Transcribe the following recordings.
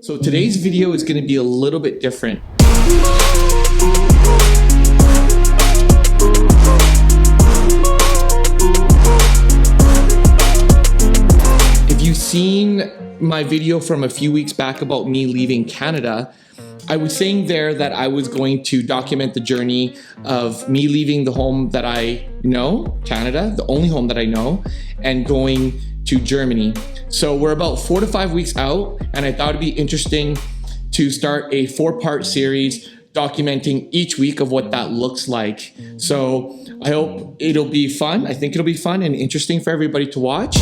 So today's video is going to be a little bit different. If you've seen my video from a few weeks back about me leaving Canada, I was saying there that I was going to document the journey of me leaving the home that I know, Canada, the only home that I know, and going to Germany. So we're about 4 to 5 weeks out, and I thought it'd be interesting to start a 4-part series documenting each week of what that looks like. So I hope it'll be fun. I think it'll be fun and interesting for everybody to watch.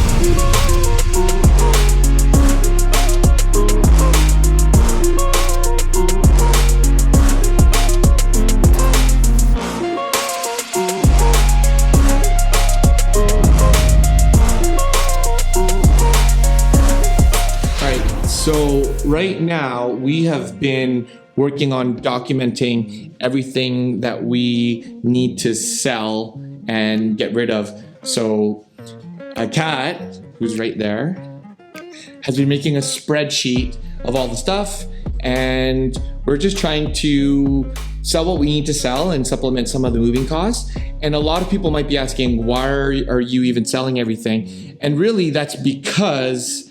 So right now we have been working on documenting everything that we need to sell and get rid of. So Kat, who's right there, has been making a spreadsheet of all the stuff, and we're just trying to sell what we need to sell and supplement some of the moving costs. And a lot of people might be asking, why are you even selling everything? And really that's because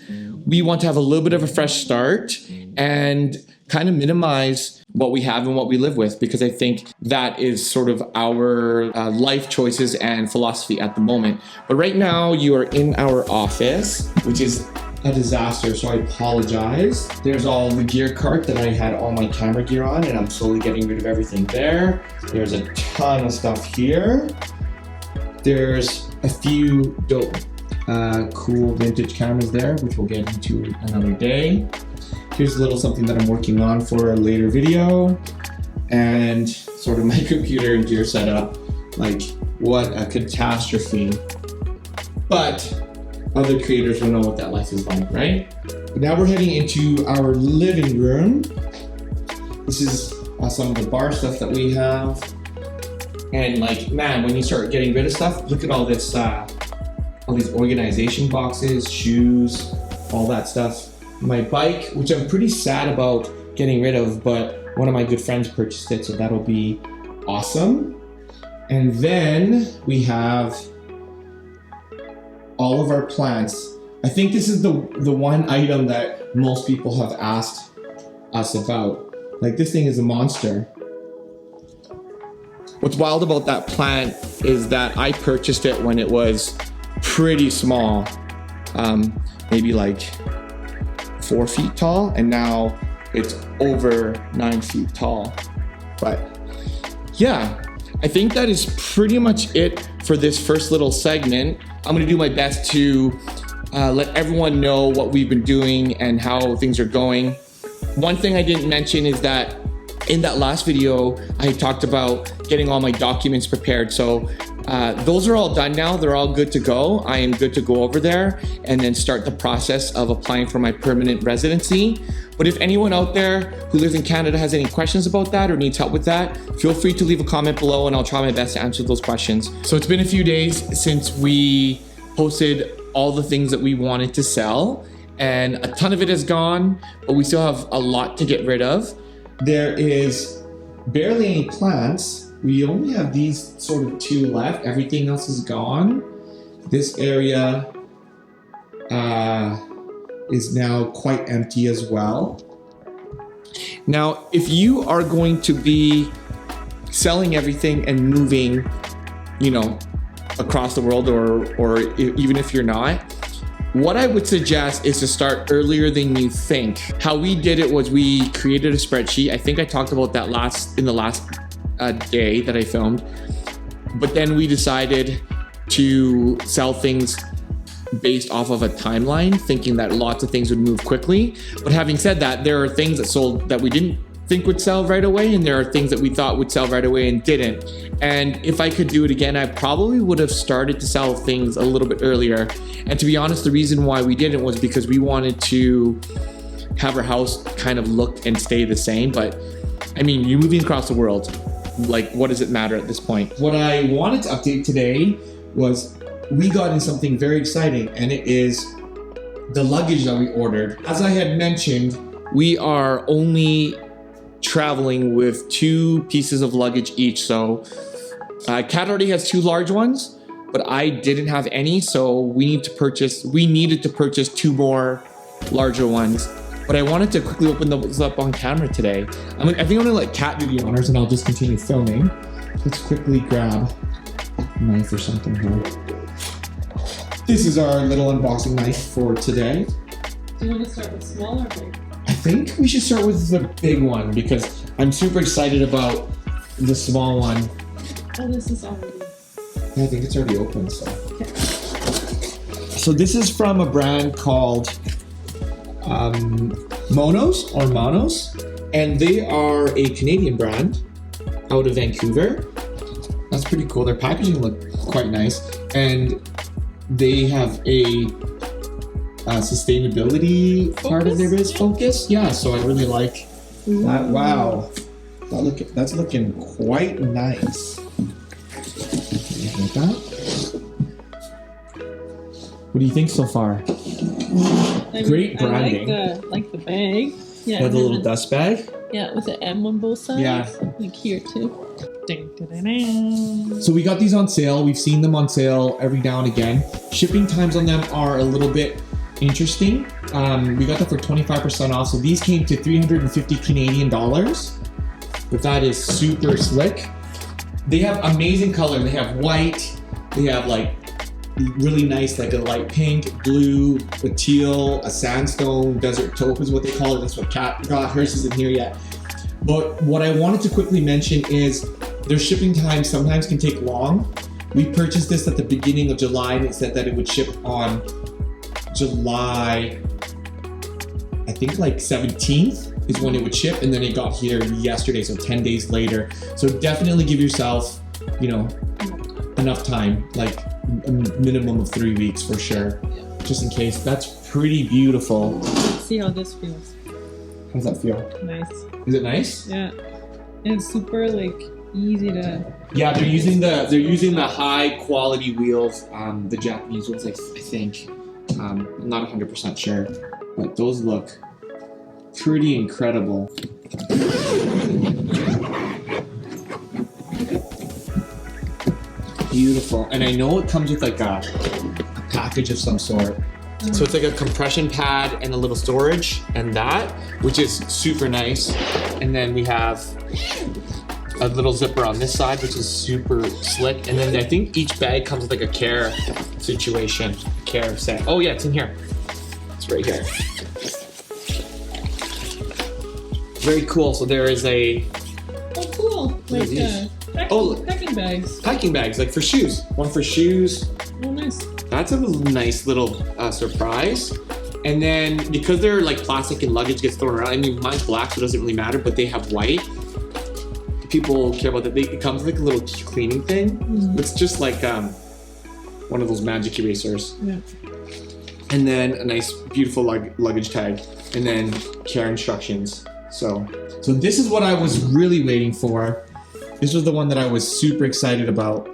we want to have a little bit of a fresh start and kind of minimize what we have and what we live with, because I think that is sort of our life choices and philosophy at the moment. But right now you are in our office, which is a disaster, so I apologize. There's all the gear cart that I had all my camera gear on, and I'm slowly getting rid of everything there. There's a ton of stuff here. There's a few dope cool vintage cameras there, which we'll get into another day. Here's a little something that I'm working on for a later video, and sort of my computer and gear setup. Like, what a catastrophe. But other creators will know what that life is like, right? But now we're heading into our living room. This is some of the bar stuff that we have. And like, man, when you start getting rid of stuff, look at all this all these organization boxes, shoes, all that stuff. My bike, which I'm pretty sad about getting rid of, but one of my good friends purchased it, so that'll be awesome. And then we have all of our plants. I think this is the one item that most people have asked us about. Like, this thing is a monster. What's wild about that plant is that I purchased it when it was pretty small, maybe like 4 feet tall, and now it's over 9 feet tall. But yeah, I think that is pretty much it for this first little segment. I'm gonna do my best to let everyone know what we've been doing and how things are going. One thing I didn't mention is that in that last video, I talked about getting all my documents prepared. So those are all done now. They're all good to go. I am good to go over there and then start the process of applying for my permanent residency. But if anyone out there who lives in Canada has any questions about that or needs help with that, feel free to leave a comment below and I'll try my best to answer those questions. So it's been a few days since we posted all the things that we wanted to sell, and a ton of it is gone, but we still have a lot to get rid of. There is barely any plants. We only have these sort of 2 left. Everything else is gone. This area is now quite empty as well. Now, if you are going to be selling everything and moving, you know, across the world, or even if you're not, what I would suggest is to start earlier than you think. How we did it was we created a spreadsheet. I think I talked about that in the last day that I filmed. But then we decided to sell things based off of a timeline, thinking that lots of things would move quickly. But having said that, there are things that sold that we didn't think would sell right away, and there are things that we thought would sell right away and didn't. And if I could do it again, I probably would have started to sell things a little bit earlier. And to be honest, the reason why we didn't was because we wanted to have our house kind of look and stay the same. But I mean, you're moving across the world. Like, what does it matter at this point? What I wanted to update today was we got in something very exciting, and it is the luggage that we ordered. As I had mentioned, we are only traveling with 2 pieces of luggage each. So Kat already has 2 large ones, but I didn't have any, so we needed to purchase 2 more larger ones. But I wanted to quickly open those up on camera today. I think I'm gonna let Kat do the honors and I'll just continue filming. Let's quickly grab a knife or something here. This is our little unboxing knife for today. Do you want to start with small or big? I think we should start with the big one because I'm super excited about the small one. Oh, this is already... I think it's already open, so. Okay. So this is from a brand called Monos or Monos, and they are a Canadian brand out of Vancouver. That's pretty cool. Their packaging looked quite nice, and they have a sustainability part of their business focus. Yeah, so I really like that. Wow, that's looking quite nice. Like that. What do you think so far? Great branding. I like the bag. Yeah. With a little dust bag. Yeah, with the M on both sides. Yeah. Like here too. Ding, ding, ding, ding. So we got these on sale. We've seen them on sale every now and again. Shipping times on them are a little bit interesting. We got them for 25% off. So these came to 350 Canadian dollars. But that is super slick. They have amazing color. They have white. They have like really nice, like a light pink, blue, a teal, a sandstone, desert taupe is what they call it. That's what Kat got. Hers isn't here yet. But what I wanted to quickly mention is their shipping time sometimes can take long. We purchased this at the beginning of July and it said that it would ship on July, I think like 17th is when it would ship, and then it got here yesterday, so 10 days later. So definitely give yourself, you know, enough time, like a minimum of 3 weeks for sure, just in case. That's pretty beautiful. See how this feels. How does that feel? Nice. Is it nice? Yeah. And it's super like easy to... Yeah, they're using the high quality wheels, the Japanese ones, I think. I'm not 100% sure, but those look pretty incredible. Beautiful. And I know it comes with like a package of some sort. So it's like a compression pad and a little storage and that, which is super nice. And then we have a little zipper on this side, which is super slick. And then I think each bag comes with like a care situation, care set. Oh yeah, it's in here. It's right here. Very cool. So there is a... Oh, cool. Like packing bags. Packing bags, like for shoes. One for shoes. Oh, nice. That's a nice little surprise. And then because they're like plastic and luggage gets thrown around, I mean, mine's black, so it doesn't really matter, but they have white. People care about that. It comes with like a little cleaning thing. Mm-hmm. It's just like one of those magic erasers. Yeah. And then a nice, beautiful luggage tag. And then care instructions. So this is what I was really waiting for. This was the one that I was super excited about.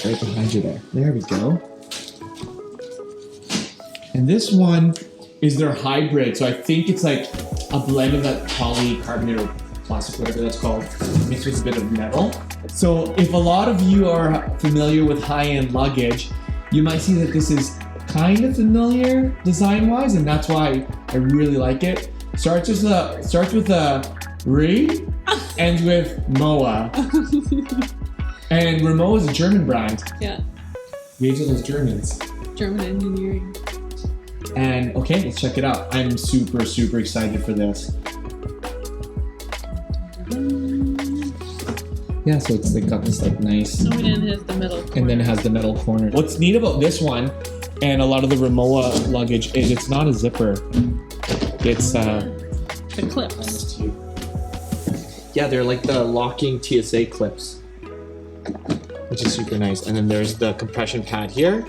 Right behind you there. There we go. And this one is their hybrid. So I think it's like a blend of that polycarbonate or plastic, whatever that's called, mixed with a bit of metal. So if a lot of you are familiar with high-end luggage, you might see that this is kind of familiar design-wise, and that's why I really like it. Starts with a Re, ends with Moa. And Remo is a German brand. Yeah. Waves are those Germans. German engineering. And okay, let's check it out. I'm super, super excited for this. Yeah, so it's like got this like nice. Oh, and then it has the metal corner. And then it has the metal corner. What's neat about this one and a lot of the Rimowa luggage is it's not a zipper. It's the clips. Yeah, they're like the locking TSA clips, which is super nice. And then there's the compression pad here,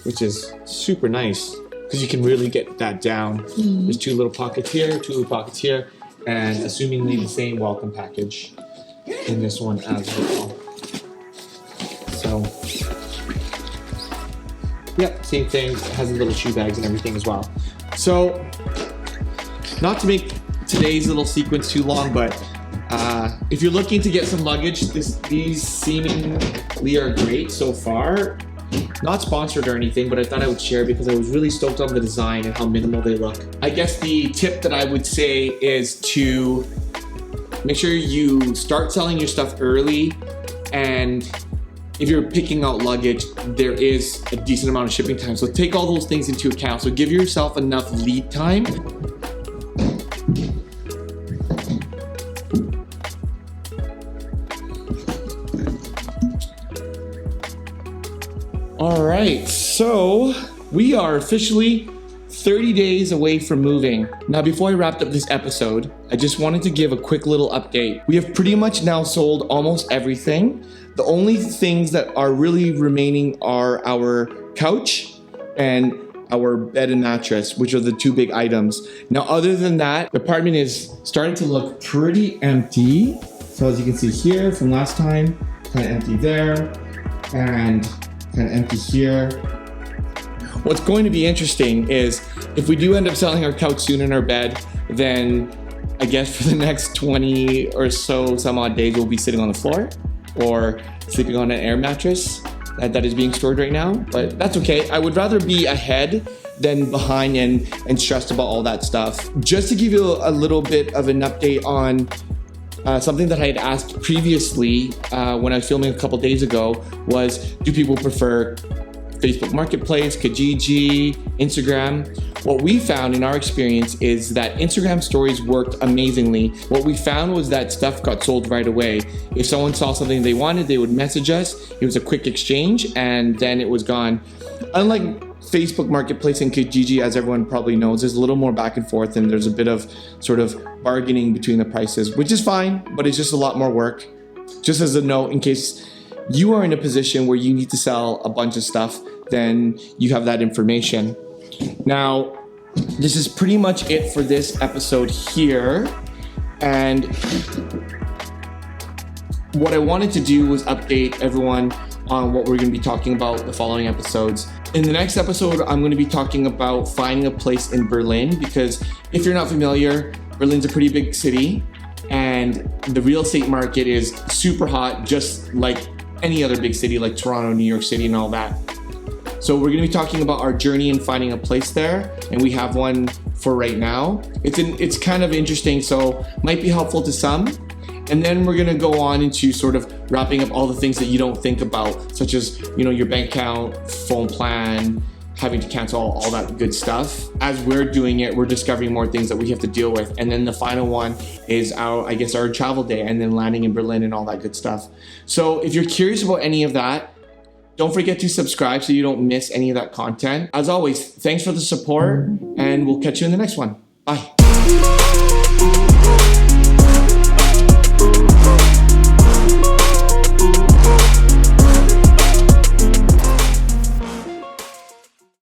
which is super nice because you can really get that down. Mm-hmm. There's 2 little pockets here, 2 little pockets here, and assumingly the same welcome package in this one as well. So Yep, same thing. It has the little shoe bags and everything as well. So, not to make today's little sequence too long, but if you're looking to get some luggage, these seemingly are great so far. Not sponsored or anything, but I thought I would share because I was really stoked on the design and how minimal they look. I guess the tip that I would say is to make sure you start selling your stuff early, and if you're picking out luggage, there is a decent amount of shipping time. So take all those things into account. So give yourself enough lead time. All right, so we are officially 30 days away from moving. Now, before I wrapped up this episode, I just wanted to give a quick little update. We have pretty much now sold almost everything. The only things that are really remaining are our couch and our bed and mattress, which are the two big items. Now, other than that, the apartment is starting to look pretty empty. So as you can see here from last time, kind of empty there and kind of empty here. What's going to be interesting is if we do end up selling our couch soon in our bed, then I guess for the next 20 or so some odd days, we'll be sitting on the floor or sleeping on an air mattress that is being stored right now, but that's okay. I would rather be ahead than behind and stressed about all that stuff. Just to give you a little bit of an update on something that I had asked previously when I was filming a couple days ago was, do people prefer Facebook Marketplace, Kijiji, Instagram? What we found in our experience is that Instagram stories worked amazingly. What we found was that stuff got sold right away. If someone saw something they wanted, they would message us. It was a quick exchange and then it was gone. Unlike Facebook Marketplace and Kijiji, as everyone probably knows, there's a little more back and forth and there's a bit of sort of bargaining between the prices, which is fine, but it's just a lot more work. Just as a note, in case you are in a position where you need to sell a bunch of stuff, then you have that information. Now, this is pretty much it for this episode here. And what I wanted to do was update everyone on what we're going to be talking about the following episodes. In the next episode, I'm going to be talking about finding a place in Berlin, because if you're not familiar, Berlin's a pretty big city and the real estate market is super hot, just like any other big city like Toronto, New York City and all that. So we're going to be talking about our journey in finding a place there, and we have one for right now. It's kind of interesting, so might be helpful to some. And then we're going to go on into sort of wrapping up all the things that you don't think about, such as, you know, your bank account, phone plan, having to cancel all that good stuff. As we're doing it, we're discovering more things that we have to deal with. And then the final one is our travel day, and then landing in Berlin and all that good stuff. So if you're curious about any of that, don't forget to subscribe so you don't miss any of that content. As always, thanks for the support, and we'll catch you in the next one. Bye.